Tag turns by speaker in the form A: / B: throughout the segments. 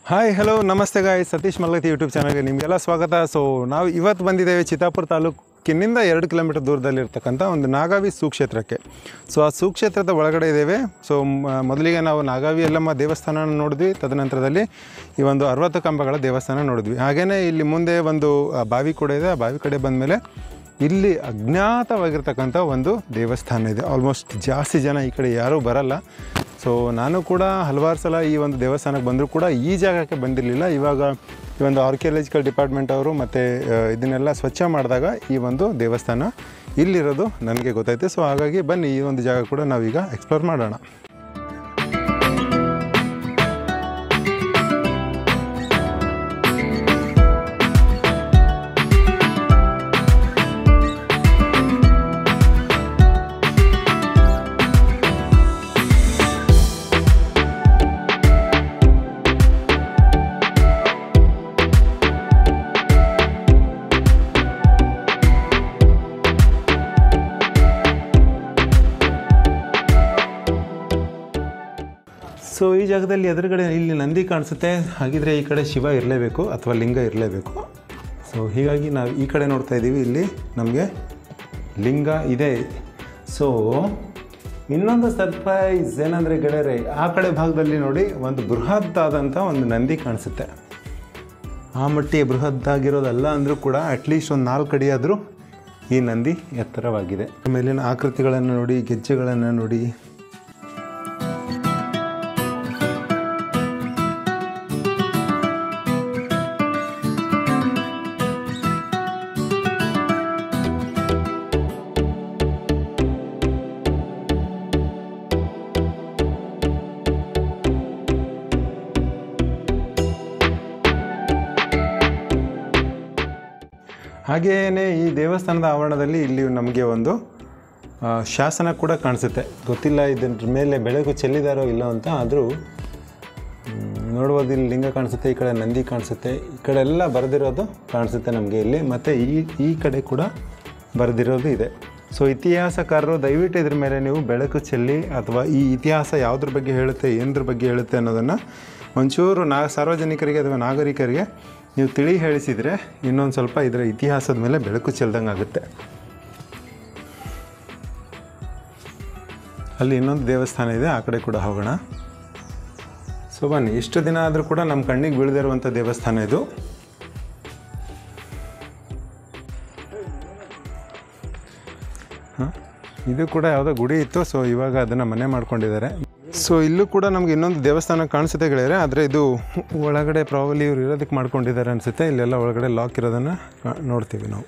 A: Hi hello ನಮಸ್ತೆ guys, Satish ಮಲ್ಲತಿ YouTube ಚಾನಲ್ಗೆ ನಿಮಗೆಲ್ಲ ಸ್ವಾಗತ. ಸೊ ನಾವು ಇವತ್ತು ಬಂದಿದ್ದೇವೆ ಚಿತ್ತಾಪುರ ತಾಲೂಕಿನಿಂದ 2 ಕಿಲೋಮೀಟರ್ ದೂರದಲ್ಲಿರ್ತಕ್ಕಂಥ ಒಂದು ನಾಗಾವಿ ಸುಕ್ಷೇತ್ರಕ್ಕೆ. ಸೊ ಆ ಸುಕ್ಷೇತ್ರದ ಒಳಗಡೆ ಇದ್ದೇವೆ. ಸೊ ಮೊದಲಿಗೆ ನಾವು ನಾಗಾವಿ ಯಲ್ಲಮ್ಮ ದೇವಸ್ಥಾನ ನೋಡಿದ್ವಿ. ತದನಂತರದಲ್ಲಿ ಈ ಒಂದು 60 ಕಂಬಗಳ ದೇವಸ್ಥಾನ ನೋಡಿದ್ವಿ. ಹಾಗೆಯೇ ಇಲ್ಲಿ ಮುಂದೆ ಒಂದು ಬಾವಿ ಕೂಡ ಇದೆ. ಆ ಬಾವಿ ಕಡೆ ಬಂದಮೇಲೆ ಇಲ್ಲಿ ಅಜ್ಞಾತವಾಗಿರ್ತಕ್ಕಂಥ ಒಂದು ದೇವಸ್ಥಾನ ಇದೆ. ಆಲ್ಮೋಸ್ಟ್ ಜಾಸ್ತಿ ಜನ ಈ ಕಡೆ ಯಾರೂ ಬರಲ್ಲ. ಸೊ ನಾನು ಕೂಡ ಹಲವಾರು ಸಲ ಈ ಒಂದು ದೇವಸ್ಥಾನಕ್ಕೆ ಬಂದರೂ ಕೂಡ ಈ ಜಾಗಕ್ಕೆ ಬಂದಿರಲಿಲ್ಲ. ಇವಾಗ ಈ ಒಂದು ಆರ್ಕಿಯಾಲಜಿಕಲ್ ಡಿಪಾರ್ಟ್ಮೆಂಟ್ ಅವರು ಮತ್ತು ಇದನ್ನೆಲ್ಲ ಸ್ವಚ್ಛ ಮಾಡಿದಾಗ ಈ ಒಂದು ದೇವಸ್ಥಾನ ಇಲ್ಲಿರೋದು ನನಗೆ ಗೊತ್ತಾಯಿತು. ಸೊ ಹಾಗಾಗಿ ಬನ್ನಿ ಈ ಒಂದು ಜಾಗ ಕೂಡ ನಾವೀಗ ಎಕ್ಸ್ಪ್ಲೋರ್ ಮಾಡೋಣ. ಸೊ ಈ ಜಾಗದಲ್ಲಿ ಎದುರುಗಡೆ ಇಲ್ಲಿ ನಂದಿ ಕಾಣಿಸುತ್ತೆ. ಹಾಗಿದ್ರೆ ಈ ಕಡೆ ಶಿವ ಇರಲೇಬೇಕು ಅಥವಾ ಲಿಂಗ ಇರಲೇಬೇಕು. ಸೊ ಹೀಗಾಗಿ ನಾವು ಈ ಕಡೆ ನೋಡ್ತಾ ಇದ್ದೀವಿ, ಇಲ್ಲಿ ನಮಗೆ ಲಿಂಗ ಇದೆ. ಸೊ ಇನ್ನೊಂದು ಸರ್ಪ್ರೈಸ್ ಏನಂದರೆ ಗೆಳೆಯರೆ, ಆ ಕಡೆ ಭಾಗದಲ್ಲಿ ನೋಡಿ ಒಂದು ಬೃಹತ್ತಾದಂಥ ಒಂದು ನಂದಿ ಕಾಣಿಸುತ್ತೆ. ಆ ಮಟ್ಟಿಗೆ ಬೃಹದ್ದಾಗಿರೋದಲ್ಲ ಅಂದರೂ ಕೂಡ ಅಟ್ಲೀಸ್ಟ್ ಒಂದು 4 ಅಡಿ ಆದರೂ ಈ ನಂದಿ ಎತ್ತರವಾಗಿದೆ. ಮೇಲಿನ ಆಕೃತಿಗಳನ್ನು ನೋಡಿ, ಗೆಜ್ಜೆಗಳನ್ನು ನೋಡಿ. ಹಾಗೆಯೇ ಈ ದೇವಸ್ಥಾನದ ಆವರಣದಲ್ಲಿ ಇಲ್ಲಿ ನಮಗೆ ಒಂದು ಶಾಸನ ಕೂಡ ಕಾಣಿಸುತ್ತೆ. ಗೊತ್ತಿಲ್ಲ ಇದರ ಮೇಲೆ ಬೆಳಕು ಚೆಲ್ಲಿದಾರೋ ಇಲ್ಲ ಅಂತ, ಆದರೂ ನೋಡ್ಬೋದು. ಇಲ್ಲಿ ಲಿಂಗ ಕಾಣಿಸುತ್ತೆ, ಈ ಕಡೆ ನಂದಿ ಕಾಣಿಸುತ್ತೆ, ಈ ಕಡೆ ಎಲ್ಲ ಬರೆದಿರೋದು ಕಾಣಿಸುತ್ತೆ ನಮಗೆ ಇಲ್ಲಿ. ಮತ್ತು ಈ ಕಡೆ ಕೂಡ ಬರೆದಿರೋದು ಇದೆ. ಸೊ ಇತಿಹಾಸಕಾರರು ದಯವಿಟ್ಟು ಇದ್ರ ಮೇಲೆ ನೀವು ಬೆಳಕು ಚೆಲ್ಲಿ ಅಥವಾ ಈ ಇತಿಹಾಸ ಯಾವುದ್ರ ಬಗ್ಗೆ ಹೇಳುತ್ತೆ, ಏನದ್ರ ಬಗ್ಗೆ ಹೇಳುತ್ತೆ ಅನ್ನೋದನ್ನು ಒಂಚೂರು ಸಾರ್ವಜನಿಕರಿಗೆ ಅಥವಾ ನಾಗರಿಕರಿಗೆ ನೀವು ತಿಳಿ ಹೇಳಿಸಿದರೆ ಇನ್ನೊಂದು ಸ್ವಲ್ಪ ಇದರ ಇತಿಹಾಸದ ಮೇಲೆ ಬೆಳಕು ಚೆಲ್ದಂಗೆ ಆಗುತ್ತೆ. ಅಲ್ಲಿ ಇನ್ನೊಂದು ದೇವಸ್ಥಾನ ಇದೆ, ಆ ಕಡೆ ಕೂಡ ಹೋಗೋಣ. ಸೊ ಬನ್ನಿ, ಇಷ್ಟು ದಿನ ಆದರೂ ಕೂಡ ನಮ್ಮ ಕಣ್ಣಿಗೆ ಬೀಳದಿರುವಂಥ ದೇವಸ್ಥಾನ ಇದು. ಇದು ಕೂಡ ಯಾವುದೋ ಗುಡಿ ಇತ್ತು. ಸೊ ಇವಾಗ ಅದನ್ನು ಮನೆ ಮಾಡ್ಕೊಂಡಿದ್ದಾರೆ. ಸೊ ಇಲ್ಲೂ ಕೂಡ ನಮ್ಗೆ ಇನ್ನೊಂದು ದೇವಸ್ಥಾನ ಕಾಣಿಸುತ್ತೆ ಗೆಳೆಯರೆ, ಆದರೆ ಇದು ಒಳಗಡೆ ಪ್ರಾಬಲಿ ಇವ್ರು ಇರೋದಕ್ಕೆ ಮಾಡ್ಕೊಂಡಿದ್ದಾರೆ ಅನಿಸುತ್ತೆ. ಇಲ್ಲೆಲ್ಲ ಒಳಗಡೆ ಲಾಕ್ ಇರೋದನ್ನು ನೋಡ್ತೀವಿ ನಾವು.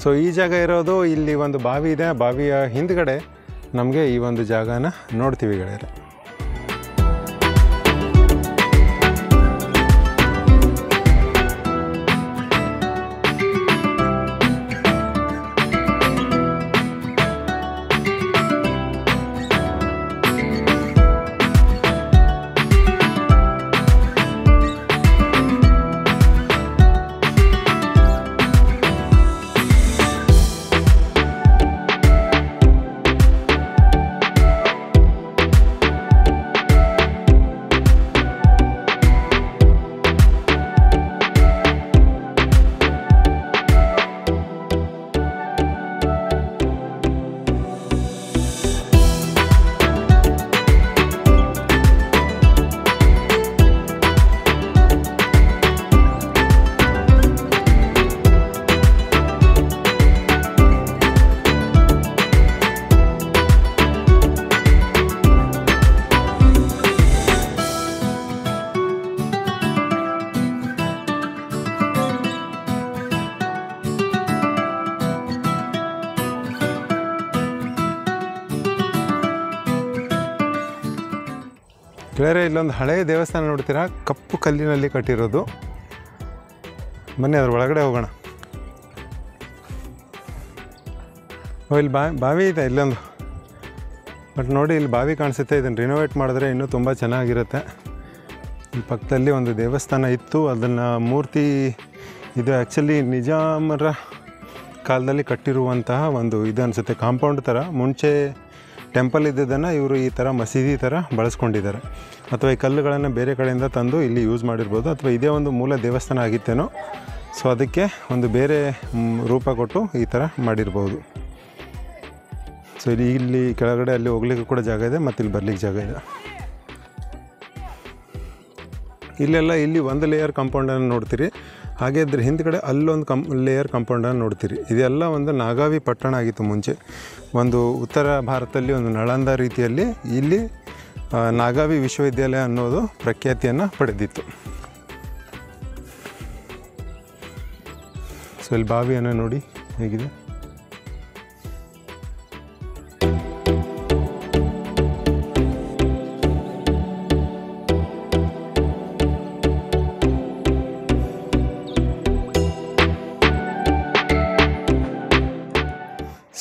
A: ಸೊ ಈ ಜಾಗ ಇರೋದು ಇಲ್ಲಿ ಒಂದು ಬಾವಿ ಇದೆ, ಬಾವಿಯ ಹಿಂದ್ಗಡೆ ನಮಗೆ ಈ ಒಂದು ಜಾಗನ ನೋಡ್ತೀವಿ ಗೆಳೆಯರೆ. ಗೆಳೆಯರೆ, ಇಲ್ಲೊಂದು ಹಳೆಯ ದೇವಸ್ಥಾನ ನೋಡ್ತೀರಾ, ಕಪ್ಪು ಕಲ್ಲಿನಲ್ಲಿ ಕಟ್ಟಿರೋದು. ಬನ್ನಿ ಅದ್ರ ಒಳಗಡೆ ಹೋಗೋಣ. ಇಲ್ಲಿ ಬಾವಿ ಇದೆ ಇಲ್ಲೊಂದು, ಬಟ್ ನೋಡಿ ಇಲ್ಲಿ ಬಾವಿ ಕಾಣಿಸುತ್ತೆ. ಇದನ್ನು ರಿನೋವೇಟ್ ಮಾಡಿದ್ರೆ ಇನ್ನೂ ತುಂಬ ಚೆನ್ನಾಗಿರುತ್ತೆ. ಈ ಪಕ್ಕದಲ್ಲಿ ಒಂದು ದೇವಸ್ಥಾನ ಇತ್ತು, ಅದನ್ನು ಮೂರ್ತಿ ಇದು ಆ್ಯಕ್ಚುಲಿ ನಿಜಾಮರ ಕಾಲದಲ್ಲಿ ಕಟ್ಟಿರುವಂತಹ ಒಂದು ಇದು ಅನಿಸುತ್ತೆ, ಕಾಂಪೌಂಡ್ ಥರ. ಮುಂಚೆ ಟೆಂಪಲ್ ಇದ್ದದನ್ನು ಇವರು ಈ ಥರ ಮಸೀದಿ ಥರ ಬಳಸ್ಕೊಂಡಿದ್ದಾರೆ, ಅಥವಾ ಈ ಕಲ್ಲುಗಳನ್ನು ಬೇರೆ ಕಡೆಯಿಂದ ತಂದು ಇಲ್ಲಿ ಯೂಸ್ ಮಾಡಿರ್ಬೋದು, ಅಥವಾ ಇದೇ ಒಂದು ಮೂಲ ದೇವಸ್ಥಾನ ಆಗಿತ್ತೇನೋ. ಸೊ ಅದಕ್ಕೆ ಒಂದು ಬೇರೆ ರೂಪ ಕೊಟ್ಟು ಈ ಥರ ಮಾಡಿರ್ಬೋದು. ಸೊ ಇಲ್ಲಿ ಕೆಳಗಡೆ ಅಲ್ಲಿ ಹೋಗ್ಲಿಕ್ಕೆ ಕೂಡ ಜಾಗ ಇದೆ, ಮತ್ತು ಇಲ್ಲಿ ಬರ್ಲಿಕ್ಕೆ ಜಾಗ ಇದೆ. ಇಲ್ಲೆಲ್ಲ ಇಲ್ಲಿ ಒಂದು ಲೇಯರ್ ಕಾಂಪೌಂಡನ್ನು ನೋಡ್ತೀರಿ, ಹಾಗೆ ಇದ್ರ ಹಿಂದ್ಗಡೆ ಅಲ್ಲೊಂದು ಲೇಯರ್ ಕಾಂಪೌಂಡನ್ನು ನೋಡ್ತೀರಿ. ಇದೆಲ್ಲ ಒಂದು ನಾಗಾವಿ ಪಟ್ಟಣ ಆಗಿತ್ತು ಮುಂಚೆ. ಒಂದು ಉತ್ತರ ಭಾರತದಲ್ಲಿ ಒಂದು ನಳಂದ ರೀತಿಯಲ್ಲಿ ಇಲ್ಲಿ ನಾಗಾವಿ ವಿಶ್ವವಿದ್ಯಾಲಯ ಅನ್ನೋದು ಪ್ರಖ್ಯಾತಿಯನ್ನು ಪಡೆದಿತ್ತು. ಸೊ ಇಲ್ಲಿ ಬಾವಿಯನ್ನು ನೋಡಿ ಹೇಗಿದೆ.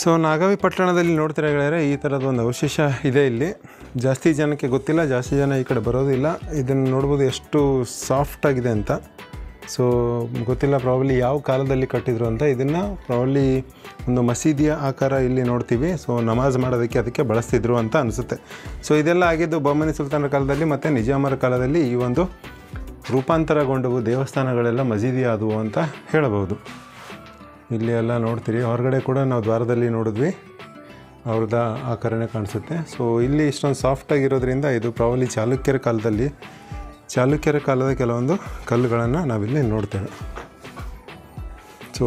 A: ಸೊ ನಾಗಾವಿ ಪಟ್ಟಣದಲ್ಲಿ ನೋಡ್ತೀರಾ ಗೆಳೆಯರೆ, ಈ ಥರದ ಒಂದು ಅವಶೇಷ ಇದೆ ಇಲ್ಲಿ. ಜಾಸ್ತಿ ಜನಕ್ಕೆ ಗೊತ್ತಿಲ್ಲ, ಜಾಸ್ತಿ ಜನ ಈ ಕಡೆ ಬರೋದಿಲ್ಲ. ಇದನ್ನು ನೋಡ್ಬೋದು ಎಷ್ಟು ಸಾಫ್ಟಾಗಿದೆ ಅಂತ. ಸೊ ಗೊತ್ತಿಲ್ಲ ಪ್ರಾಬಲಿ ಯಾವ ಕಾಲದಲ್ಲಿ ಕಟ್ಟಿದ್ರು ಅಂತ. ಇದನ್ನು ಪ್ರಾಬಲಿ ಒಂದು ಮಸೀದಿಯ ಆಕಾರ ಇಲ್ಲಿ ನೋಡ್ತೀವಿ. ಸೊ ನಮಾಜ್ ಮಾಡೋದಕ್ಕೆ ಅದಕ್ಕೆ ಬಳಸ್ತಿದ್ರು ಅಂತ ಅನಿಸುತ್ತೆ. ಸೊ ಇದೆಲ್ಲ ಆಗಿದ್ದು ಬಹಮನಿ ಸುಲ್ತಾನರ ಕಾಲದಲ್ಲಿ ಮತ್ತು ನಿಜಾಮರ ಕಾಲದಲ್ಲಿ ಈ ಒಂದು ರೂಪಾಂತರಗೊಂಡವು ದೇವಸ್ಥಾನಗಳೆಲ್ಲ ಮಸೀದಿ ಆದವು ಅಂತ ಹೇಳಬಹುದು. ಇಲ್ಲಿ ಎಲ್ಲ ನೋಡ್ತೀರಿ, ಹೊರಗಡೆ ಕೂಡ ನಾವು ದ್ವಾರದಲ್ಲಿ ನೋಡಿದ್ವಿ, ಅವ್ರದ್ದು ಆಕಾರನೇ ಕಾಣಿಸುತ್ತೆ. ಸೊ ಇಲ್ಲಿ ಇಷ್ಟೊಂದು ಸಾಫ್ಟಾಗಿರೋದ್ರಿಂದ ಇದು ಪ್ರಾಬಲಿ ಚಾಲುಕ್ಯರ ಕಾಲದ ಕೆಲವೊಂದು ಕಲ್ಲುಗಳನ್ನು ನಾವಿಲ್ಲಿ ನೋಡ್ತೇವೆ. ಸೊ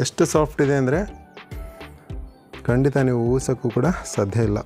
A: ಎಷ್ಟು ಸಾಫ್ಟ್ ಇದೆ ಅಂದರೆ ಖಂಡಿತ ನೀವು ಊಹಿಸೋಕ್ಕೂ ಕೂಡ ಸಾಧ್ಯ ಇಲ್ಲ.